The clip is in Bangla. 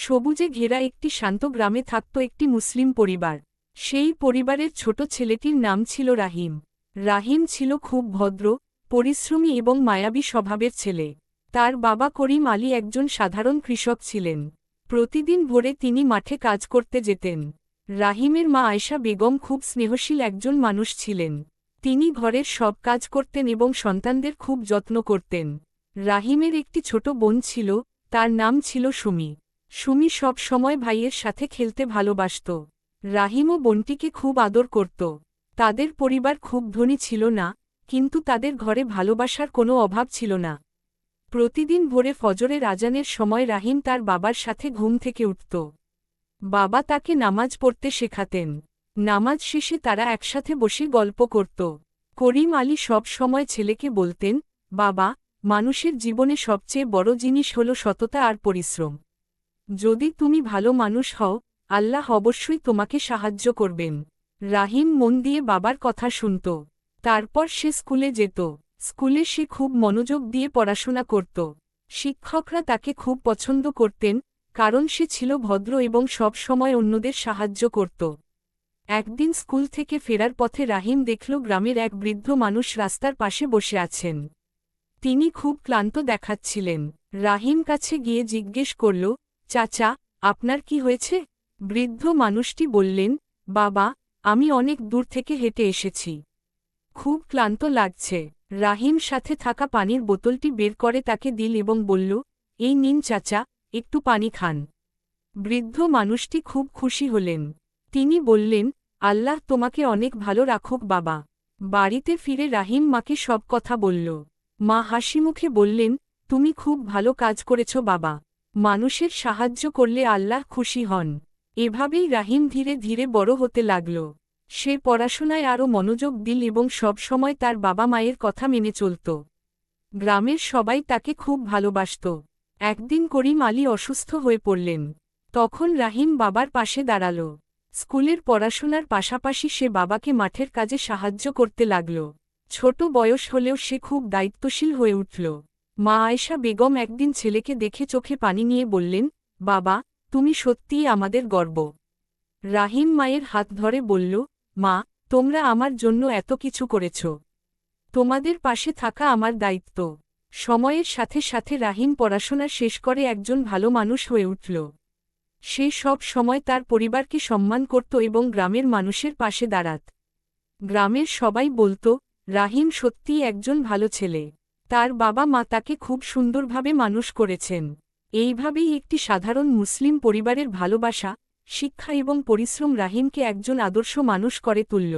সবুজে ঘেরা একটি শান্ত গ্রামে থাকত একটি মুসলিম পরিবার। সেই পরিবারের ছোট ছেলেটির নাম ছিল রাহিম। রাহিম ছিল খুব ভদ্র, পরিশ্রমী এবং মায়াবী স্বভাবের ছেলে। তার বাবা করিম আলী একজন সাধারণ কৃষক ছিলেন। প্রতিদিন ভোরে তিনি মাঠে কাজ করতে যেতেন। রাহিমের মা আয়েশা বেগম খুব স্নেহশীল একজন মানুষ ছিলেন। তিনি ঘরের সব কাজ করতেন এবং সন্তানদের খুব যত্ন করতেন। রাহিমের একটি ছোট বোন ছিল, তার নাম ছিল সুমি। সুমি সব সময় ভাইয়ের সাথে খেলতে ভালোবাসত। রাহিমও বোনটিকে খুব আদর করত। তাদের পরিবার খুব ধনী ছিল না, কিন্তু তাদের ঘরে ভালোবাসার কোনো অভাব ছিল না। প্রতিদিন ভোরে ফজরের আজানের সময় রাহিম তার বাবার সাথে ঘুম থেকে উঠত। বাবা তাকে নামাজ পড়তে শেখাতেন। নামাজ শেষে তারা একসাথে বসে গল্প করত। করিম আলী সব সময় ছেলেকে বলতেন, বাবা, মানুষের জীবনে সবচেয়ে বড় জিনিস হল সততা আর পরিশ্রম। যদি তুমি ভালো মানুষ হও, আল্লাহ অবশ্যই তোমাকে সাহায্য করবেন। রাহিম মন দিয়ে বাবার কথা শুনত। তারপর সে স্কুলে যেত। স্কুলে সে খুব মনোযোগ দিয়ে পড়াশোনা করত। শিক্ষকরা তাকে খুব পছন্দ করতেন, কারণ সে ছিল ভদ্র এবং সব সময় অন্যদের সাহায্য করত। একদিন স্কুল থেকে ফেরার পথে রাহিম দেখল গ্রামের এক বৃদ্ধ মানুষ রাস্তার পাশে বসে আছেন। তিনি খুব ক্লান্ত দেখাচ্ছিলেন। রাহিম কাছে গিয়ে জিজ্ঞেস করল, চাচা, আপনার কি হয়েছে? বৃদ্ধ মানুষটি বললেন, বাবা, আমি অনেক দূর থেকে হেঁটে এসেছি। খুব ক্লান্ত লাগছে। রাহিম সাথে থাকা পানির বোতলটি বের করে তাকে দিল এবং বলল, এই নিন চাচা, একটু পানি খান। বৃদ্ধ মানুষটি খুব খুশি হলেন। তিনি বললেন, আল্লাহ তোমাকে অনেক ভালো রাখুক বাবা। বাড়িতে ফিরে রাহিম মাকে সব কথা বলল। মা হাসিমুখে বললেন, তুমি খুব ভালো কাজ করেছ বাবা। মানুষের সাহায্য করলে আল্লাহ খুশি হন। এভাবেই রাহিম ধীরে ধীরে বড় হতে লাগল। সে পড়াশোনায় আরও মনোযোগ দিল এবং সব সময় তার বাবা মায়ের কথা মেনে চলত। গ্রামের সবাই তাকে খুব ভালোবাসত। একদিন করিম আলী অসুস্থ হয়ে পড়লেন। তখন রাহিম বাবার পাশে দাঁড়াল। স্কুলের পড়াশোনার পাশাপাশি সে বাবাকে মাঠের কাজে সাহায্য করতে লাগল। ছোট বয়স হলেও সে খুব দায়িত্বশীল হয়ে উঠল। মা আয়েশা বেগম একদিন ছেলেকে দেখে চোখে পানি নিয়ে বললেন, বাবা, তুমি সত্যিই আমাদের গর্ব। রাহিম মায়ের হাত ধরে বলল, মা, তোমরা আমার জন্য এত কিছু করেছ। তোমাদের পাশে থাকা আমার দায়িত্ব। সময়ের সাথে সাথে রাহিম পড়াশোনা শেষ করে একজন ভালো মানুষ হয়ে উঠল। সে সব সময় তার পরিবারকে সম্মান করত এবং গ্রামের মানুষের পাশে দাঁড়াত। গ্রামের সবাই বলত, রাহিম সত্যিই একজন ভালো ছেলে। তার বাবা মা তাকে খুব সুন্দরভাবে মানুষ করেছেন। এইভাবেই একটি সাধারণ মুসলিম পরিবারের ভালোবাসা, শিক্ষা এবং পরিশ্রম রাহিমকে একজন আদর্শ মানুষ করে তুলল।